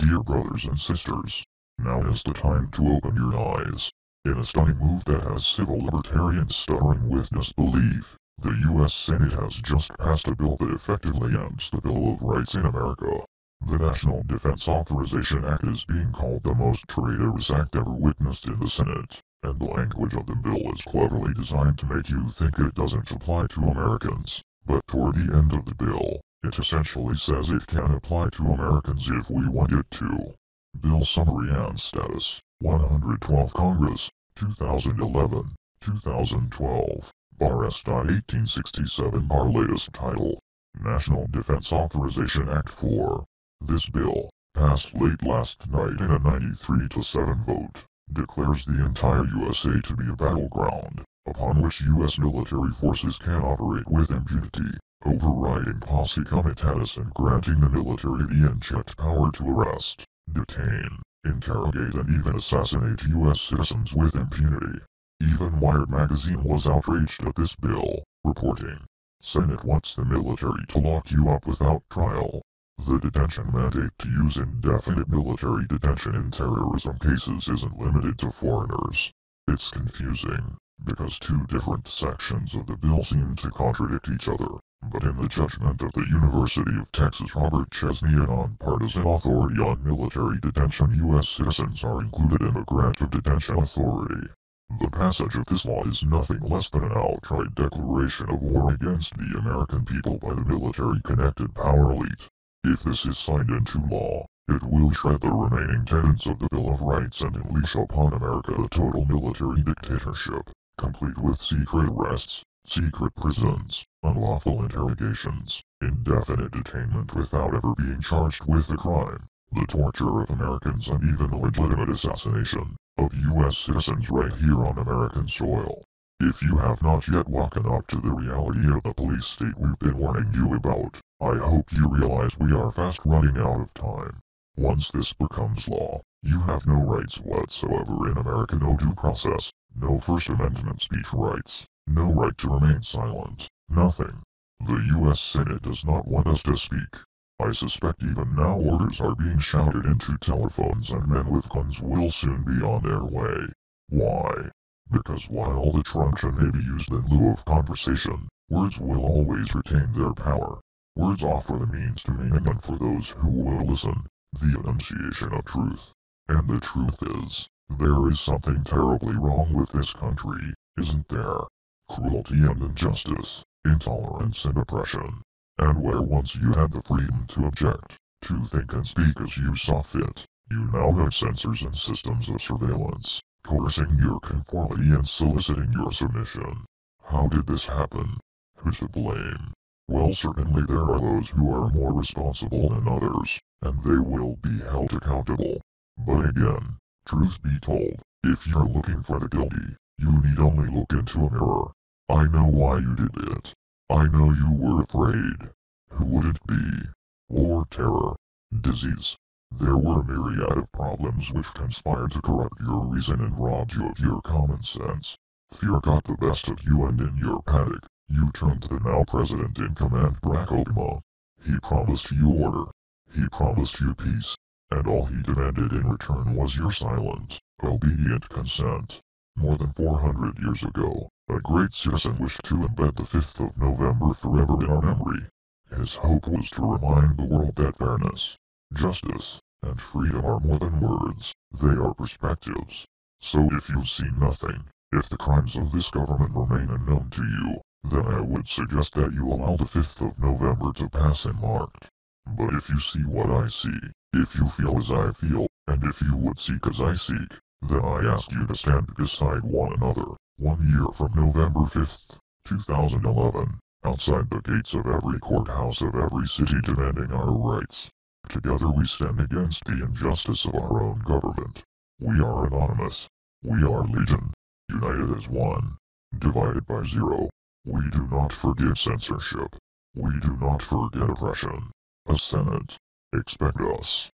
Dear brothers and sisters, now is the time to open your eyes. In a stunning move that has civil libertarians stuttering with disbelief, the U.S. Senate has just passed a bill that effectively ends the Bill of Rights in America. The National Defense Authorization Act is being called the most traitorous act ever witnessed in the Senate, and the language of the bill is cleverly designed to make you think it doesn't apply to Americans. But toward the end of the bill, it essentially says it can apply to Americans if we want it to. Bill Summary and Status, 112th Congress, 2011-2012, Bar S. 1867 Bar Latest Title, National Defense Authorization Act 4. This bill, passed late last night in a 93-7 vote, declares the entire USA to be a battleground, upon which U.S. military forces can operate with impunity, overriding Posse Comitatus and granting the military the unchecked power to arrest, detain, interrogate and even assassinate U.S. citizens with impunity. Even Wired magazine was outraged at this bill, reporting, "Senate wants the military to lock you up without trial." The detention mandate to use indefinite military detention in terrorism cases isn't limited to foreigners. It's confusing, because two different sections of the bill seem to contradict each other, but in the judgment of the University of Texas Robert Chesney, a nonpartisan authority on military detention, U.S. citizens are included in the grant of detention authority. The passage of this law is nothing less than an outright declaration of war against the American people by the military-connected power elite. If this is signed into law, it will shred the remaining tenets of the Bill of Rights and unleash upon America a total military dictatorship, complete with secret arrests, secret prisons, unlawful interrogations, indefinite detainment without ever being charged with a crime, the torture of Americans and even the legitimate assassination of U.S. citizens right here on American soil. If you have not yet woken up to the reality of the police state we've been warning you about, I hope you realize we are fast running out of time. Once this becomes law, you have no rights whatsoever in America, no due process, no First Amendment speech rights, no right to remain silent, nothing. The U.S. Senate does not want us to speak. I suspect even now orders are being shouted into telephones and men with guns will soon be on their way. Why? Because while the truncheon may be used in lieu of conversation, words will always retain their power. Words offer the means to maiming, and for those who will listen, the enunciation of truth. And the truth is, there is something terribly wrong with this country, isn't there? Cruelty and injustice, intolerance and oppression. And where once you had the freedom to object, to think and speak as you saw fit, you now have censors and systems of surveillance, coercing your conformity and soliciting your submission. How did this happen? Who's to blame? Well, certainly there are those who are more responsible than others, and they will be held accountable. But again, truth be told, if you're looking for the guilty, you need only look into a mirror. I know why you did it. I know you were afraid. Who would it be? War, terror, disease. There were a myriad of problems which conspired to corrupt your reason and robbed you of your common sense. Fear got the best of you, and in your panic, you turned to the now president in command, Barack Obama. He promised you order. He promised you peace. And all he demanded in return was your silent, obedient consent. More than 400 years ago, a great citizen wished to embed the 5th of November forever in our memory. His hope was to remind the world that fairness, justice, and freedom are more than words, they are perspectives. So if you see nothing, if the crimes of this government remain unknown to you, then I would suggest that you allow the 5th of November to pass unmarked. But if you see what I see, if you feel as I feel, and if you would seek as I seek, then I ask you to stand beside one another, 1 year from November 5th, 2011, outside the gates of every courthouse of every city, demanding our rights. Together we stand against the injustice of our own government. We are anonymous. We are legion. United as one. Divided by zero. We do not forgive censorship. We do not forget oppression. A Senate. Expect us.